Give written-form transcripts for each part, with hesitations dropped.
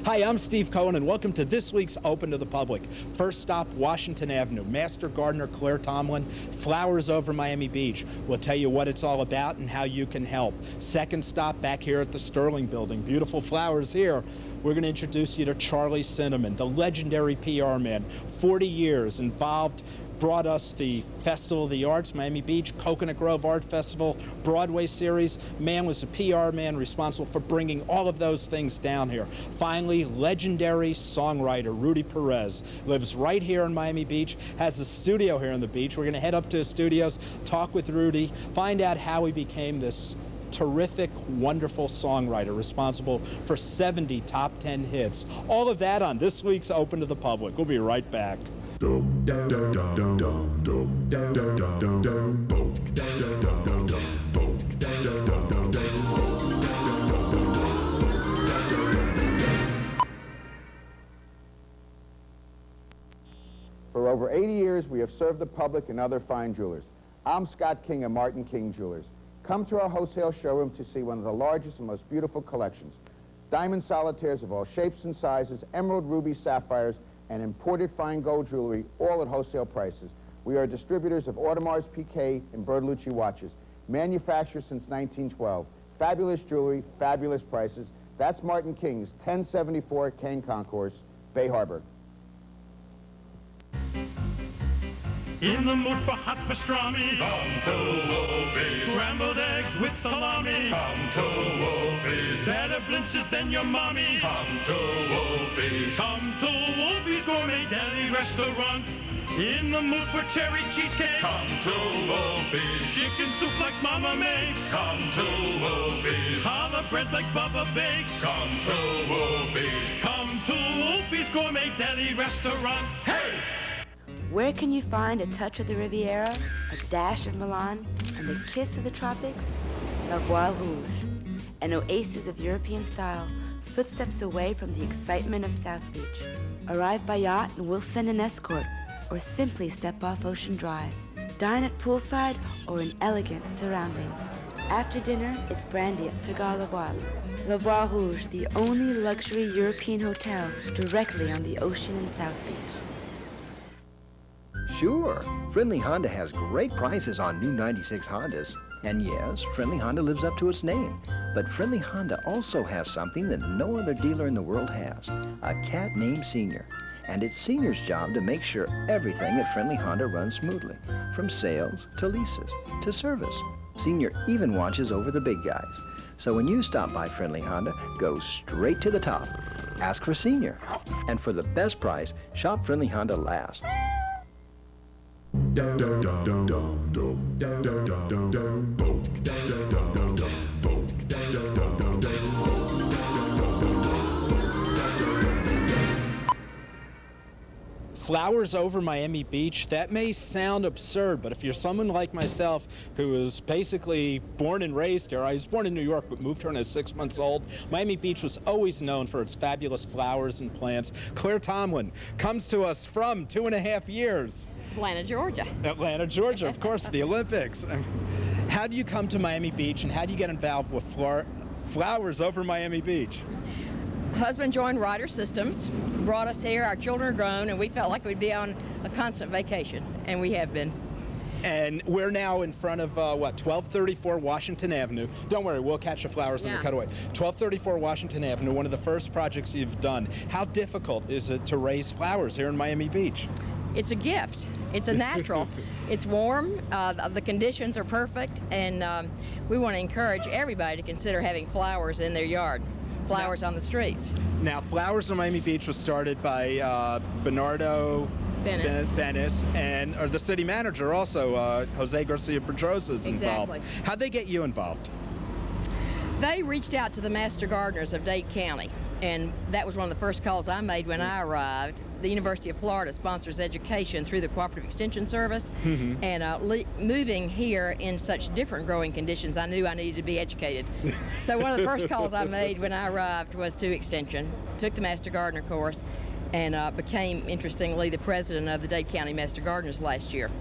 Hi, I'm Steve Cohen, and welcome to this week's Open to the Public. First stop, Washington Avenue. Master Gardener Claire Tomlin, Flowers Over Miami Beach. We'll tell you what it's all about and how you can help. Second stop, back here at the Sterling Building. Beautiful flowers here. We're going to introduce you to Charlie Cinnamon, the legendary PR man. 40 years involved. Brought us the Festival of the Arts, Miami Beach, Coconut Grove Art Festival, Broadway series. Man was a PR man responsible for bringing all of those things down here. Finally, legendary songwriter Rudy Perez lives right here in Miami Beach, has a studio here on the beach. We're going to head up to his studios, talk with Rudy, find out how he became this terrific, wonderful songwriter responsible for 70 top 10 hits. All of that on this week's Open to the Public. We'll be right back. For over 80 years, we have served the public and other fine jewelers. I'm Scott King of Martin King Jewelers. Come to our wholesale showroom to see one of the largest and most beautiful collections. Diamond solitaires of all shapes and sizes, emerald, ruby, sapphires, and imported fine gold jewelry, all at wholesale prices. We are distributors of Audemars Piguet and Bertolucci watches, manufactured since 1912. Fabulous jewelry, fabulous prices. That's Martin King's, 1074 Kane Concourse, Bay Harbor. In the mood for hot pastrami, come to Wolfie's. Scrambled eggs with salami, come to Wolfie's. Better blintzes than your mommy's, come to Wolfie's. Come to Wolfie's Gourmet Deli Restaurant. In the mood for cherry cheesecake, come to Wolfie's. Chicken soup like Mama makes, come to Wolfie's. Challah bread like Bubba bakes, come to Wolfie's. Come to Wolfie's Gourmet Deli Restaurant. Hey! Where can you find a touch of the Riviera, a dash of Milan, and a kiss of the tropics? La Voile Rouge, an oasis of European style, footsteps away from the excitement of South Beach. Arrive by yacht and we'll send an escort, or simply step off Ocean Drive. Dine at poolside or in elegant surroundings. After dinner, it's brandy at Cigar La Voile. La Voile Rouge, the only luxury European hotel directly on the ocean in South Beach. Sure, Friendly Honda has great prices on new 96 Hondas. And yes, Friendly Honda lives up to its name. But Friendly Honda also has something that no other dealer in the world has, a cat named Senior. And it's Senior's job to make sure everything at Friendly Honda runs smoothly, from sales to leases to service. Senior even watches over the big guys. So when you stop by Friendly Honda, go straight to the top. Ask for Senior. And for the best price, shop Friendly Honda last. Flowers over Miami Beach, that may sound absurd, but if you're someone like myself who was basically born and raised here, I was born in New York but moved here when I was 6 months old, Miami Beach was always known for its fabulous flowers and plants. Claire Tomlin comes to us from 2.5 years. Atlanta, Georgia. Atlanta, Georgia, of course, the Olympics. How do you come to Miami Beach and how do you get involved with flowers over Miami Beach? Husband joined Ryder Systems, brought us here, our children are grown, and we felt like we'd be on a constant vacation, and we have been. And we're now in front of, 1234 Washington Avenue. Don't worry, we'll catch the flowers in the cutaway. 1234 Washington Avenue, one of the first projects you've done. How difficult is it to raise flowers here in Miami Beach? It's a gift. It's a natural. It's warm, the conditions are perfect, and we want to encourage everybody to consider having flowers in their yard. Flowers on the streets. Now, Flowers on Miami Beach was started by Bernardo Benes and the city manager also, Jose Garcia Pedrosa is involved. Exactly. How'd they get you involved? They reached out to the master gardeners of Dade County And that was one of the first calls I made when I arrived. The University of Florida sponsors education through the Cooperative Extension Service. And moving here in such different growing conditions, I knew I needed to be educated. So one of the first calls I made when I arrived was to Extension. Took the Master Gardener course and became, interestingly, the president of the Dade County Master Gardeners last year.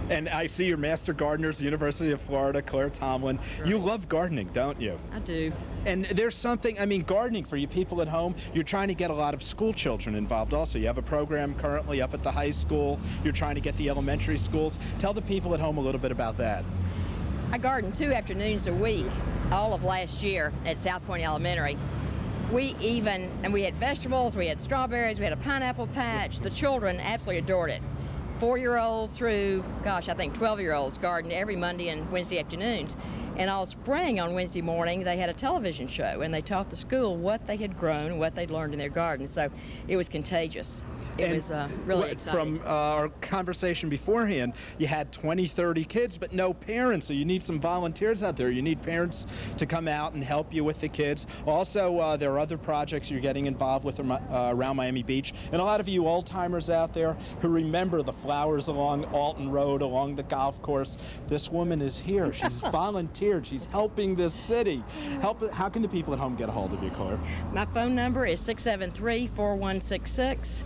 And I see your Master Gardeners, University of Florida, Claire Tomlin. Right. You love gardening, don't you? I do. And there's something, I mean, gardening for you people at home, you're trying to get a lot of school children involved also. You have a program currently up at the high school. You're trying to get the elementary schools. Tell the people at home a little bit about that. I gardened 2 afternoons a week all of last year at South Point Elementary. We had vegetables, we had strawberries, we had a pineapple patch. The children absolutely adored it. 4-year-olds through, gosh, I think 12-year-olds gardened every Monday and Wednesday afternoons. And all spring on Wednesday morning, they had a television show, and they taught the school what they had grown and what they'd learned in their garden. So it was contagious. It was really exciting. From our conversation beforehand, you had 20, 30 kids, but no parents, so you need some volunteers out there. You need parents to come out and help you with the kids. Also, there are other projects you're getting involved with around Miami Beach, and a lot of you old-timers out there who remember the flowers along Alton Road, along the golf course. This woman is here. She's volunteered. She's helping this city. How can the people at home get a hold of you, Claire? My phone number is 673-4166.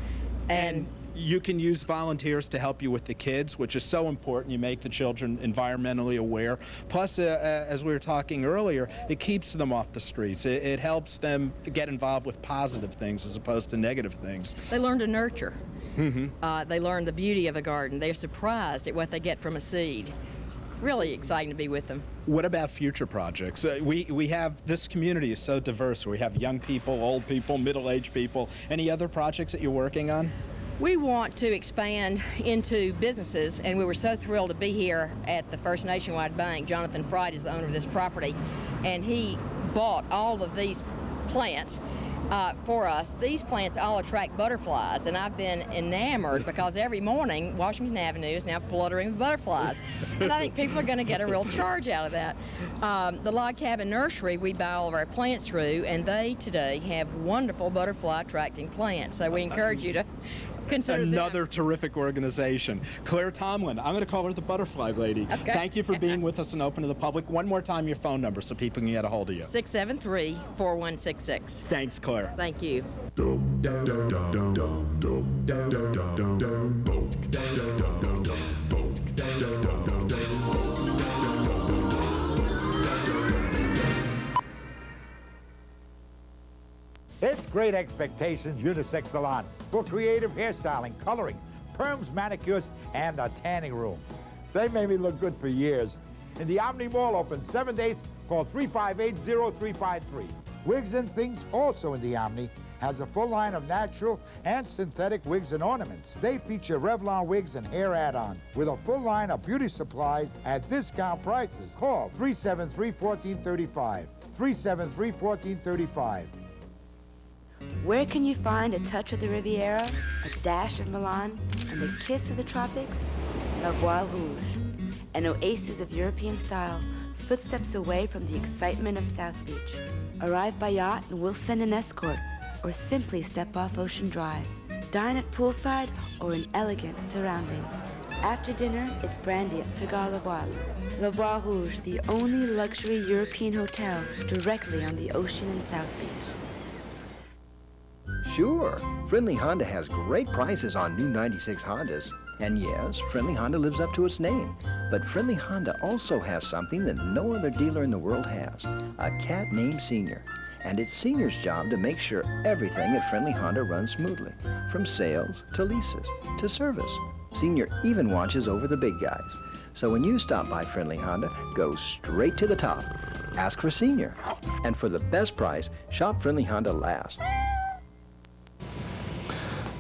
And you can use volunteers to help you with the kids, which is so important. You make the children environmentally aware. Plus, as we were talking earlier, it keeps them off the streets. It helps them get involved with positive things as opposed to negative things. They learn to nurture. They learn the beauty of a garden. They're surprised at what they get from a seed. It's really exciting to be with them. What about future projects? We have, this community is so diverse. We have young people, old people, middle-aged people. Any other projects that you're working on? We want to expand into businesses, and we were so thrilled to be here at the First Nationwide Bank. Jonathan Fried is the owner of this property, and he bought all of these plants for us. These plants all attract butterflies, and I've been enamored because every morning Washington Avenue is now fluttering with butterflies. And I think people are going to get a real charge out of that. The Log Cabin Nursery we buy all of our plants through, and they today have wonderful butterfly attracting plants. So we encourage you to consider another them. Terrific organization. Claire Tomlin, I'm going to call her the Butterfly Lady. Okay. Thank you for being with us and open to the public. One more time, your phone number so people can get a hold of you. 673-4166. Thanks, Claire. Thank you. It's Great Expectations Unisex Salon for creative hairstyling, coloring, perms, manicures, and a tanning room. They made me look good for years. And the Omni Mall open 7 days. Call 358-0353. Wigs and Things, also in the Omni, has a full line of natural and synthetic wigs and ornaments. They feature Revlon wigs and hair add-on with a full line of beauty supplies at discount prices. Call 373-1435. 373-1435. Where can you find a touch of the Riviera, a dash of Milan, and a kiss of the tropics? La Voile Rouge, an oasis of European style, footsteps away from the excitement of South Beach. Arrive by yacht and we'll send an escort, or simply step off Ocean Drive. Dine at poolside or in elegant surroundings. After dinner, it's brandy at Cigar La Voile. La Voile Rouge, the only luxury European hotel directly on the ocean in South Beach. Sure, Friendly Honda has great prices on new 96 Hondas. And yes, Friendly Honda lives up to its name. But Friendly Honda also has something that no other dealer in the world has, a cat named Senior. And it's Senior's job to make sure everything at Friendly Honda runs smoothly, from sales to leases to service. Senior even watches over the big guys. So when you stop by Friendly Honda, go straight to the top. Ask for Senior. And for the best price, shop Friendly Honda last.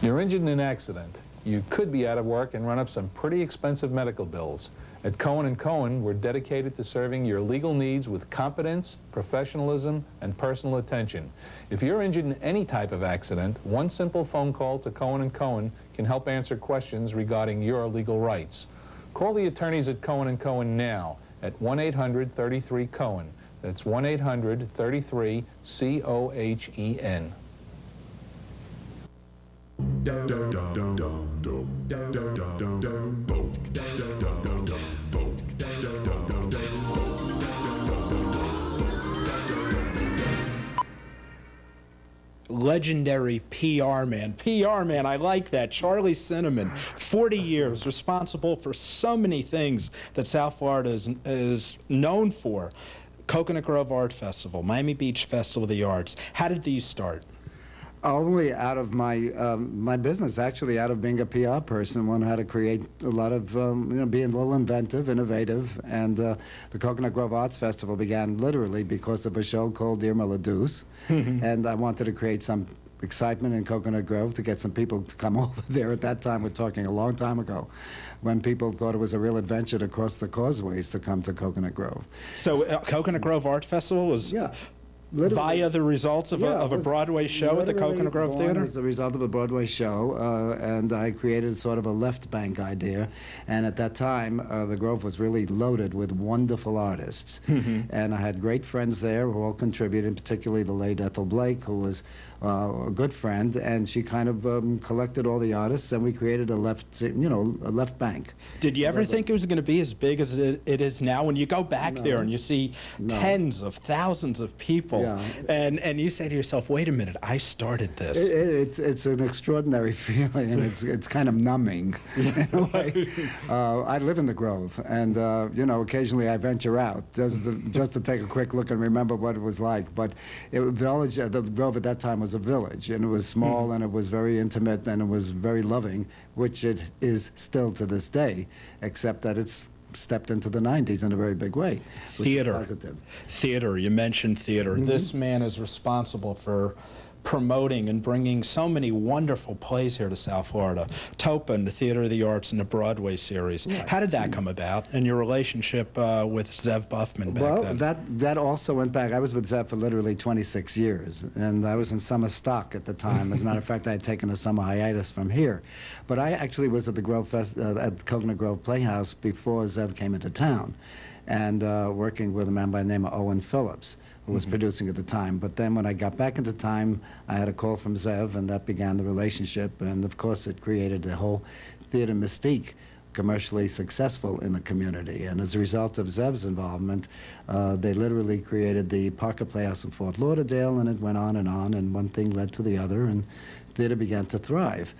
You're injured in an accident. You could be out of work and run up some pretty expensive medical bills. At Cohen & Cohen, we're dedicated to serving your legal needs with competence, professionalism, and personal attention. If you're injured in any type of accident, one simple phone call to Cohen & Cohen can help answer questions regarding your legal rights. Call the attorneys at Cohen & Cohen now at 1-800-33-COHEN. That's 1-800-33-COHEN. Legendary PR man. PR man, I like that. Charlie Cinnamon, 40 years, responsible for so many things that South Florida is known for. Coconut Grove Art Festival, Miami Beach Festival of the Arts. How did these start? Only out of my my business, actually, out of being a PR person. One had to create a lot of, being a little inventive, innovative, and the Coconut Grove Arts Festival began literally because of a show called Irma La Douce, and I wanted to create some excitement in Coconut Grove to get some people to come over there. At that time, we're talking a long time ago, when people thought it was a real adventure to cross the causeways to come to Coconut Grove. So Coconut Grove Art Festival was... Yeah. Via the results of a Broadway show at the Coconut Grove Theater? As a result of a Broadway show, and I created sort of a left bank idea. And at that time, the Grove was really loaded with wonderful artists. And I had great friends there who all contributed, particularly the late Ethel Blake, who was a good friend, and she kind of collected all the artists, and we created a left bank. Did you ever think it was going to be as big as it is now? When you go back there and you see tens of thousands of people, and you say to yourself, wait a minute, I started this. It's an extraordinary feeling, and it's kind of numbing in a way. I live in the Grove, and occasionally I venture out just to take a quick look and remember what it was like. But the Grove at that time was a village, and it was small, and it was very intimate, and it was very loving, which it is still to this day, except that it's stepped into the 90s in a very big way. Theater. Theater. You mentioned theater. This man is responsible for promoting and bringing so many wonderful plays here to South Florida. Topin, the Theater of the Arts, and the Broadway series. How did that come about, and your relationship with Zev Buffman back then? Well, that also went back. I was with Zev for literally 26 years, and I was in summer stock at the time. As a matter of fact, I had taken a summer hiatus from here. But I actually was at the at Coconut Grove Playhouse before Zev came into town, and working with a man by the name of Owen Phillips, who was producing at the time. But then when I got back into time, I had a call from Zev, and that began the relationship. And of course, it created the whole theater mystique, commercially successful in the community. And as a result of Zev's involvement, they literally created the Parker Playhouse in Fort Lauderdale, and it went on, and one thing led to the other, and theater began to thrive.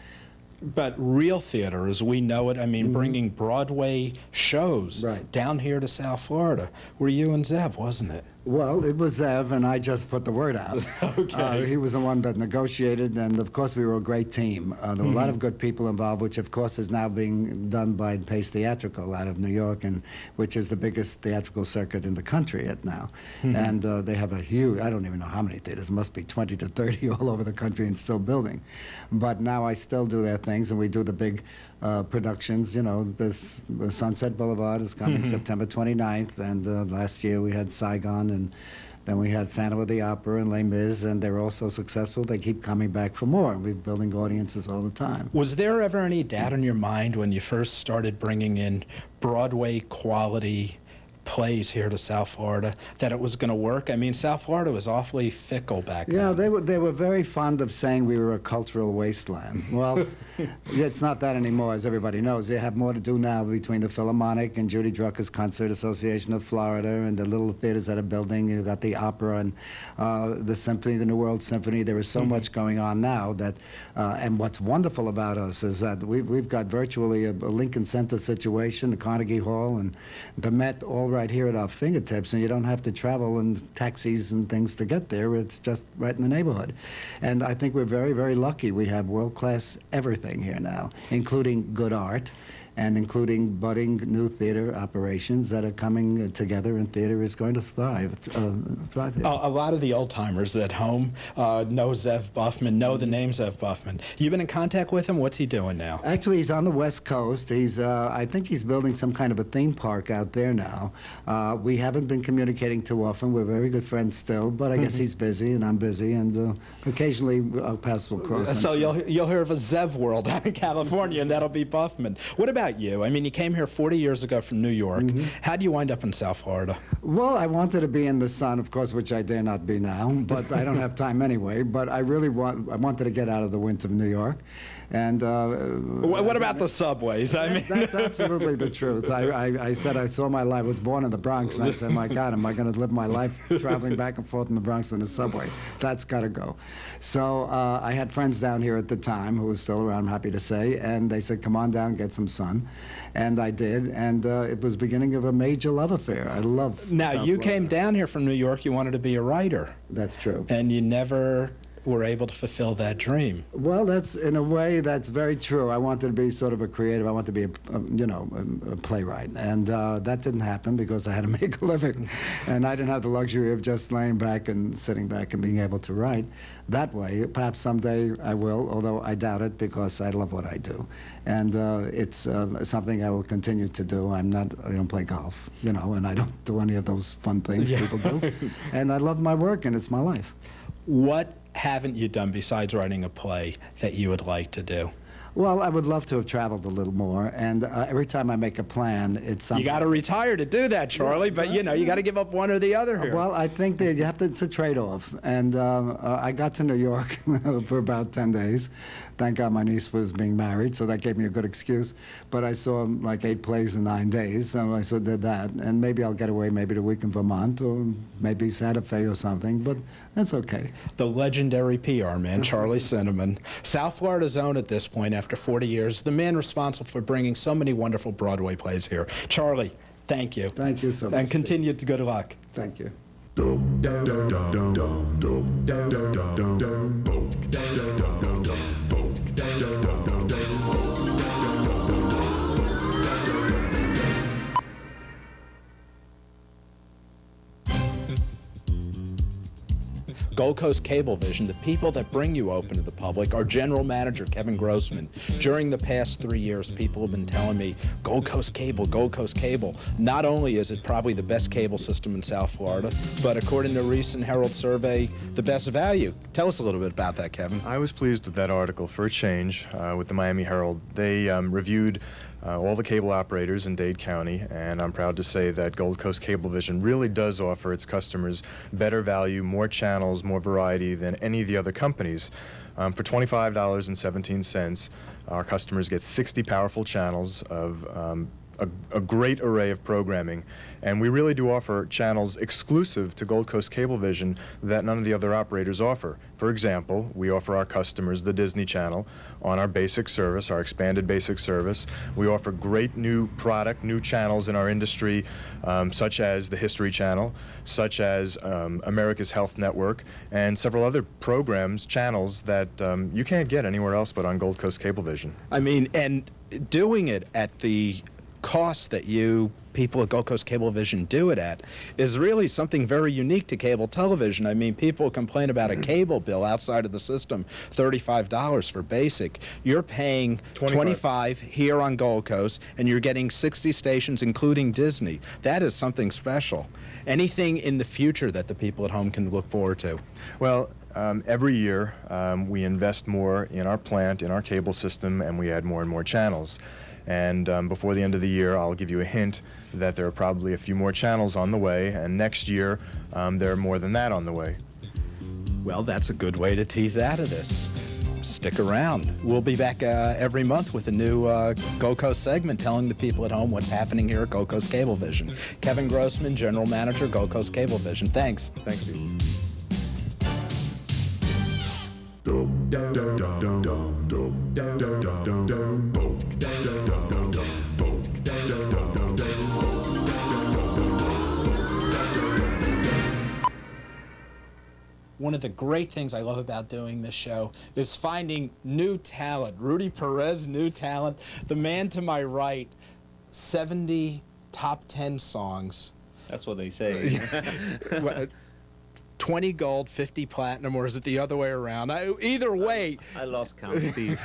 But real theater, as we know it, I mean, bringing Broadway shows down here to South Florida, were you and Zev, wasn't it? Well, it was Zev, and I just put the word out. He was the one that negotiated, and of course we were a great team. There were a lot of good people involved, which of course is now being done by Pace Theatrical out of New York, and which is the biggest theatrical circuit in the country now. And they have a huge, I don't even know how many theaters, it must be 20 to 30 all over the country and still building. But now I still do their things, and we do the big productions. This Sunset Boulevard is coming September 29th, and last year we had Saigon, and then we had Phantom of the Opera and Les Mis, and they're all so successful they keep coming back for more. We're building audiences all the time. Was there ever any doubt in your mind when you first started bringing in Broadway quality plays here to South Florida that it was going to work? I mean, South Florida was awfully fickle back then. Yeah, they were very fond of saying we were a cultural wasteland. Well, it's not that anymore, as everybody knows. They have more to do now between the Philharmonic and Judy Drucker's Concert Association of Florida and the little theaters that are building. You've got the opera and the symphony, the New World Symphony. There is so much going on now that, and what's wonderful about us is that we've got virtually a Lincoln Center situation, the Carnegie Hall, and the Met all right here at our fingertips, and you don't have to travel in taxis and things to get there. It's just right in the neighborhood. And I think we're very, very lucky. We have world-class everything here now, including good art, and including budding new theater operations that are coming together, and theater is going to thrive here. A lot of the old-timers at home know Zev Buffman, know the name Zev Buffman. You been in contact with him? What's he doing now? Actually, he's on the West Coast. He's, I think he's building some kind of a theme park out there now. We haven't been communicating too often. We're very good friends still, but I guess he's busy and I'm busy, and occasionally our paths will cross. So you'll hear of a Zev world out in California, and that'll be Buffman. What about about you? I mean, you came here 40 years ago from New York. How'd you wind up in South Florida? Well, I wanted to be in the sun, of course, which I dare not be now, but I don't have time anyway. But I wanted to get out of the winter of New York. And what about the subways? I mean, that's absolutely the truth. I said I saw my life. I was born in the Bronx, and I said, my God, am I going to live my life traveling back and forth in the Bronx in the subway? That's got to go. So I had friends down here at the time who were still around, I'm happy to say, and they said, come on down, get some sun. And I did, and it was the beginning of a major love affair. I love Now, South you Florida. came down here from New York, you wanted to be a writer. That's true. And you never were able to fulfill that dream. Well, that's in a way that's very true. I wanted to be sort of a creative. I wanted to be a playwright, and that didn't happen because I had to make a living, and I didn't have the luxury of just laying back and sitting back and being able to write that way. Perhaps someday I will, although I doubt it because I love what I do, and it's something I will continue to do. I don't play golf, and I don't do any of those fun things people do, and I love my work and it's my life. What haven't you done besides writing a play that you would like to do? Well, I would love to have traveled a little more, and every time I make a plan, it's something. You got to retire to do that, Charlie, but you got to give up one or the other here. Well, I think that you have to, it's a trade-off, and I got to New York for about 10 days. Thank God my niece was being married, so that gave me a good excuse. But I saw like 8 plays in 9 days, so I did that. And maybe I'll get away maybe a week in Vermont, or maybe Santa Fe or something, but that's okay. The legendary PR man, Charlie Cinnamon. South Florida's own at this point after 40 years, the man responsible for bringing so many wonderful Broadway plays here. Charlie, thank you. Thank you so much. And continue to good luck. Thank you. Gold Coast Cablevision, the people that bring you open to the public, our general manager, Kevin Grossman. During the past 3 years, people have been telling me, Gold Coast Cable, Gold Coast Cable. Not only is it probably the best cable system in South Florida, but according to a recent Herald survey, the best value. Tell us a little bit about that, Kevin. I was pleased with that article for a change with the Miami Herald. They reviewed all the cable operators in Dade County, and I'm proud to say that Gold Coast Cablevision really does offer its customers better value, more channels, more variety than any of the other companies. For $25.17, our customers get 60 powerful channels of a great array of programming, and we really do offer channels exclusive to Gold Coast Cablevision that none of the other operators offer. For example, we offer our customers the Disney Channel on our basic service, our expanded basic service. We offer great new product, new channels in our industry, such as the History Channel, such as America's Health Network, and several other programs, channels that you can't get anywhere else but on Gold Coast Cablevision. I mean, and doing it at the cost that you people at Gold Coast Cablevision do it at is really something very unique to cable television. I mean, people complain about a cable bill outside of the system, $35 for basic. You're paying $25 here on Gold Coast, and you're getting 60 stations, including Disney. That is something special. Anything in the future that the people at home can look forward to? Well, every year we invest more in our plant, in our cable system, and we add more and more channels. And before the end of the year, I'll give you a hint that there are probably a few more channels on the way, and next year there are more than that on the way. Well, that's a good way to tease out of this. Stick around. We'll be back every month with a new Gold Coast segment telling the people at home what's happening here at Gold Coast Cablevision. Kevin Grossman, General Manager, Gold Coast Cablevision. Thanks. Thanks, Steve. One of the great things I love about doing this show is finding new talent. Rudy Perez, new talent. The man to my right, 70 top 10 songs. That's what they say. 20 gold, 50 platinum, or is it the other way around? Either way. I lost count, Steve.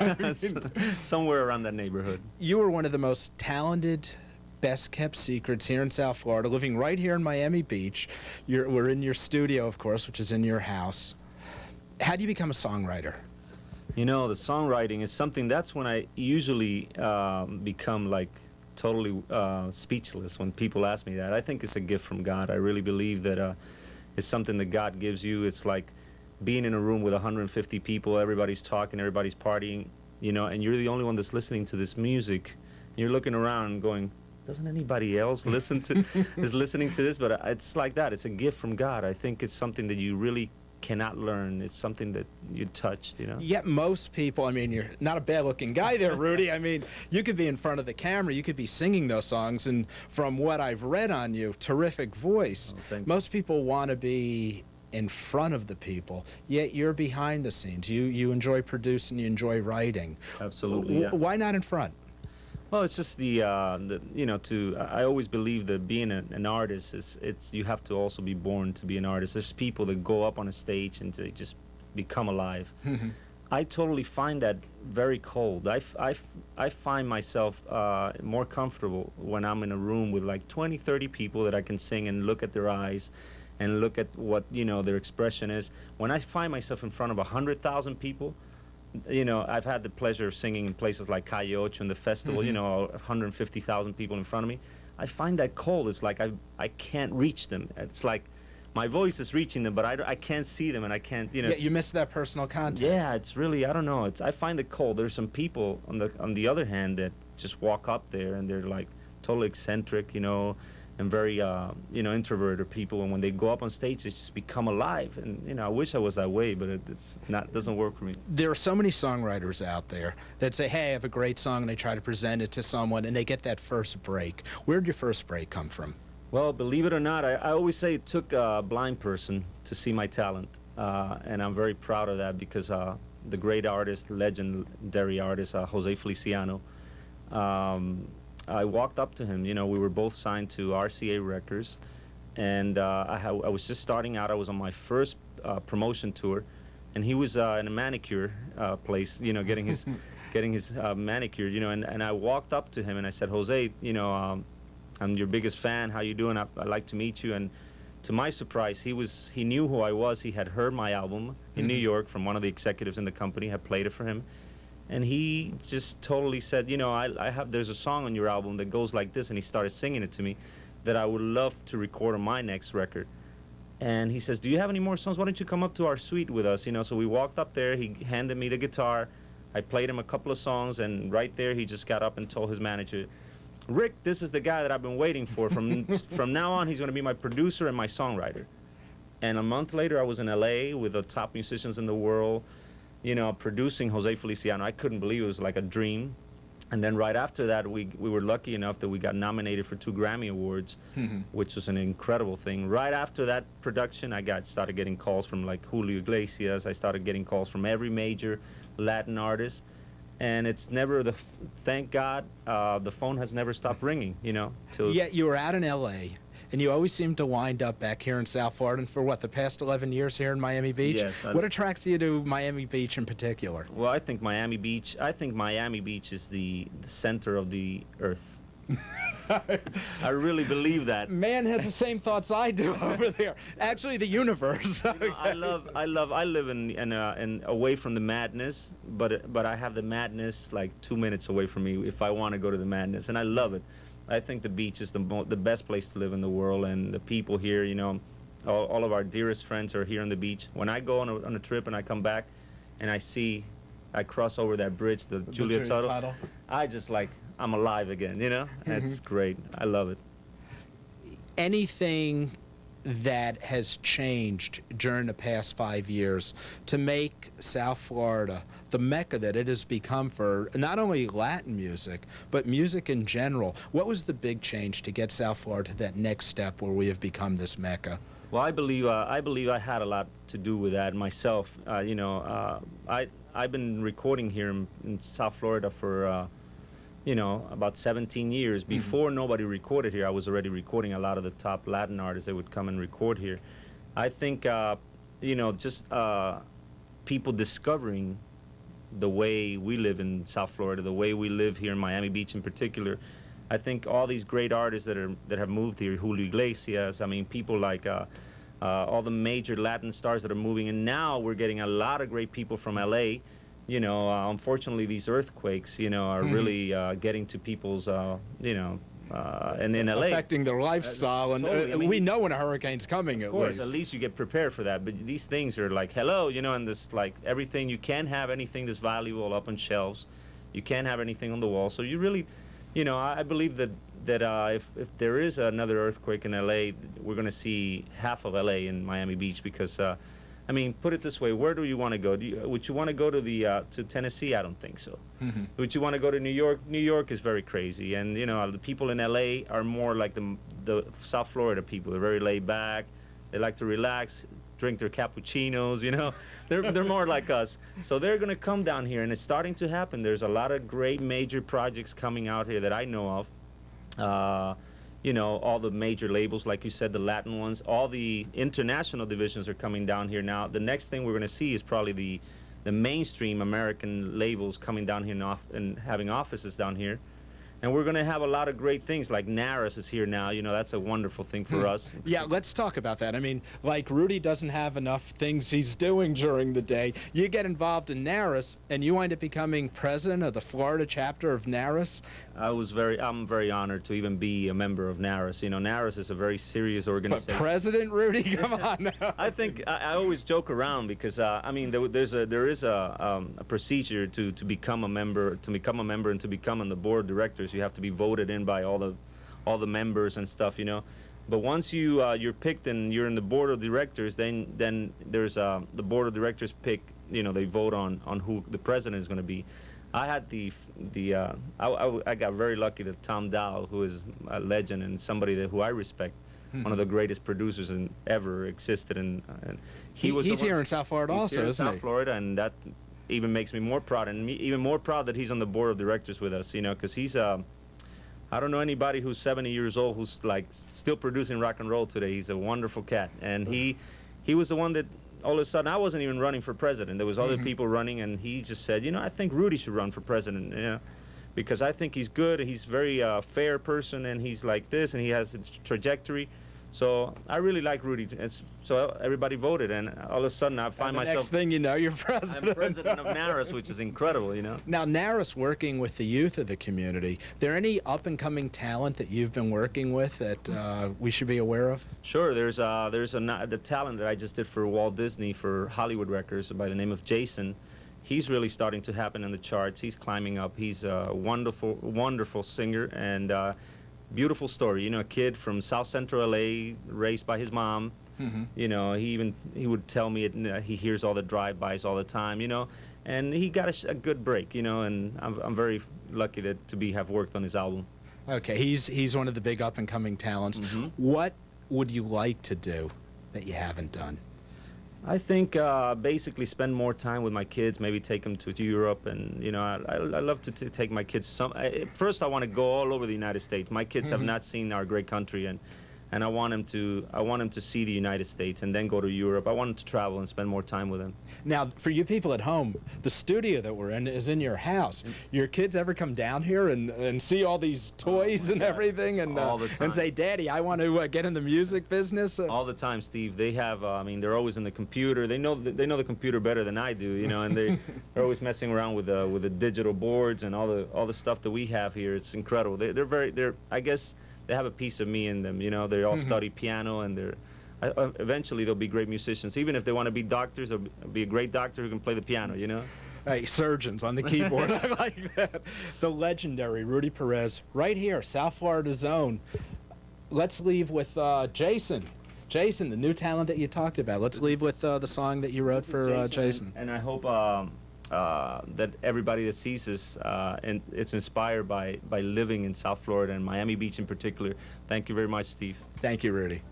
Somewhere around that neighborhood. You are one of the most talented, best-kept secrets here in South Florida, living right here in Miami Beach. We're in your studio, of course, which is in your house. How do you become a songwriter? You know, the songwriting is something that's when I usually become like totally speechless when people ask me that. I think it's a gift from God. I really believe that it's something that God gives you. It's like being in a room with 150 people, everybody's talking, everybody's partying, you know, and you're the only one that's listening to this music. You're looking around and going, doesn't anybody else listen to is listening to this? But it's like that. It's a gift from God. I think it's something that you really cannot learn. It's something that you touched, you know. Yet most people, I mean, you're not a bad-looking guy there, Rudy. I mean, you could be in front of the camera, you could be singing those songs, and from what I've read on you, terrific voice. Oh, most people want to be in front of the people, yet you're behind the scenes. You enjoy producing, you enjoy writing. Absolutely, yeah. Why not in front? Well, it's just the you know, I always believe that being an artist it's you have to also be born to be an artist. There's people that go up on a stage and they just become alive. I totally find that very cold. I find myself more comfortable when I'm in a room with like 20, 30 people that I can sing and look at their eyes and look at what, you know, their expression is. When I find myself in front of 100,000 people, you know, I've had the pleasure of singing in places like Calle Ocho and the festival, you know, 150,000 people in front of me. I find that cold. It's like I can't reach them. It's like my voice is reaching them, but I can't see them, and I can't, you know. Yeah, you miss that personal contact. Yeah, it's really, I don't know. I find it cold. There's some people on the other hand that just walk up there and they're like totally eccentric, you know, and very, you know, introverted people, and when they go up on stage, they just become alive. And, you know, I wish I was that way, but it's not, doesn't work for me. There are so many songwriters out there that say, hey, I have a great song, and they try to present it to someone, and they get that first break. Where did your first break come from? Well, believe it or not, I always say it took a blind person to see my talent, and I'm very proud of that because the great artist, legendary artist, Jose Feliciano, I walked up to him. You know, we were both signed to RCA Records, and I was just starting out. I was on my first promotion tour, and he was in a manicure place, you know, getting his manicure, you know, and I walked up to him and I said, Jose, you know, I'm your biggest fan. How you doing? I'd like to meet you. And to my surprise, he knew who I was. He had heard my album in New York from one of the executives in the company, had played it for him. And he just totally said, you know, there's a song on your album that goes like this, and he started singing it to me, that I would love to record on my next record. And he says, do you have any more songs? Why don't you come up to our suite with us? You know, so we walked up there, he handed me the guitar, I played him a couple of songs, and right there he just got up and told his manager, Rick, this is the guy that I've been waiting for. From now on, he's gonna be my producer and my songwriter. And a month later, I was in LA with the top musicians in the world, you know, producing Jose Feliciano. I couldn't believe it. It was like a dream. And then right after that, we were lucky enough that we got nominated for 2 Grammy Awards, which was an incredible thing. Right after that production, I started getting calls from like Julio Iglesias. I started getting calls from every major Latin artist. And it's never, thank God, the phone has never stopped ringing, you know. Yet you were out in L.A., and you always seem to wind up back here in South Florida, and for what, the past 11 years here in Miami Beach? Yes. What attracts you to Miami Beach in particular? Well, I think Miami Beach is the center of the earth. I really believe that. Man has the same thoughts I do over there. Actually, the universe. You know, I live in away from the madness, but I have the madness like 2 minutes away from me if I want to go to the madness, and I love it. I think the beach is the best place to live in the world, and the people here, you know, all of our dearest friends are here on the beach. When I go on a trip and I come back and I cross over that bridge, the Julia Tuttle, I just like, I'm alive again, you know? It's great. I love it. Anything that has changed during the past 5 years to make South Florida the mecca that it has become for not only Latin music, but music in general? What was the big change to get South Florida to that next step where we have become this mecca? Well, I believe I had a lot to do with that myself. You know, I've been recording here in South Florida for you know, about 17 years. Before nobody recorded here, I was already recording a lot of the top Latin artists that would come and record here. I think, you know, just people discovering the way we live in South Florida, the way we live here in Miami Beach in particular. I think all these great artists that have moved here, Julio Iglesias, I mean, people like all the major Latin stars that are moving, and now we're getting a lot of great people from LA you know, unfortunately, these earthquakes, you know, are really getting to people's, you know, and in LA. Affecting their lifestyle, and totally. I mean, we know when a hurricane's coming, of course, at least you get prepared for that. But these things are like, hello, you know, and this, like, everything, you can't have anything that's valuable up on shelves. You can't have anything on the wall. So you really, you know, I believe that if there is another earthquake in LA, we're going to see half of LA in Miami Beach because, I mean, put it this way: where do you want to go? Would you want to go to to Tennessee? I don't think so. Would you want to go to New York? New York is very crazy, and you know the people in LA are more like the South Florida people. They're very laid back. They like to relax, drink their cappuccinos. You know, they're more like us. So they're gonna come down here, and it's starting to happen. There's a lot of great major projects coming out here that I know of. You know, all the major labels, like you said, the Latin ones, all the international divisions are coming down here now. The next thing we're going to see is probably the mainstream American labels coming down here and having offices down here. And we're going to have a lot of great things, like Naris is here now. You know, that's a wonderful thing for us. Yeah, let's talk about that. I mean, like Rudy doesn't have enough things he's doing during the day. You get involved in Naris, and you wind up becoming president of the Florida chapter of Naris. I'm very honored to even be a member of Naris. You know, Naris is a very serious organization. But President Rudy, come on now. I think I always joke around because I mean there is a procedure to become a member, and to become on the board of directors. You have to be voted in by all the members and stuff, you know. But once you're picked and you're in the board of directors, then there's the board of directors pick. You know, they vote on who the president is going to be. I had I got very lucky that Tom Dow, who is a legend and somebody who I respect, one of the greatest producers ever existed, and he's here in South Florida also, isn't he? South Florida, and that even makes me more proud, and even more proud that he's on the board of directors with us. You know, because he's I don't know anybody who's 70 years old who's like still producing rock and roll today. He's a wonderful cat, and he was the one that. All of a sudden, I wasn't even running for president. There was other people running, and he just said, you know, I think Rudy should run for president, you know, because I think he's good. He's a very fair person, and he's like this, and he has a trajectory. So I really like Rudy. So everybody voted, and all of a sudden I find myself. Next thing you know, you're president. I'm president of Naris, which is incredible, you know. Now, Naris working with the youth of the community. There any up-and-coming talent that you've been working with that we should be aware of? Sure. There's the talent that I just did for Walt Disney for Hollywood Records by the name of Jason. He's really starting to happen in the charts. He's climbing up. He's a wonderful, wonderful singer and. Beautiful story, you know, a kid from South Central LA, raised by his mom. You know, he would tell me he hears all the drive-bys all the time, you know, and he got a good break, you know, and I'm very lucky to have worked on his album. Okay, he's one of the big up-and-coming talents. What would you like to do that you haven't done? I think basically spend more time with my kids, maybe take them to Europe, and you know, I love to take my kids. First, I want to go all over the United States. My kids have not seen our great country, and I want them to see the United States, and then go to Europe. I want them to travel and spend more time with them. Now, for you people at home, the studio that we're in is in your house. Your kids ever come down here and see all these toys and everything, and all the time. And say, "Daddy, I want to get in the music business"? All the time, Steve. They have. I mean, they're always in the computer. They know the computer better than I do, you know, and they're always messing around with the digital boards and all the stuff that we have here. It's incredible. They're I guess. They have a piece of me in them, you know. They all study piano, and eventually they'll be great musicians. Even if they want to be doctors, they'll be a great doctor who can play the piano, you know. Hey, surgeons on the keyboard. I like that. The legendary Rudy Perez, right here, South Florida's own. Let's leave with Jason. Jason, the new talent that you talked about. Let's leave with the song that you wrote for Jason. And I hope that everybody that sees this, and it's inspired by living in South Florida and Miami Beach in particular. Thank you very much, Steve. Thank you, Rudy.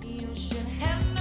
You should have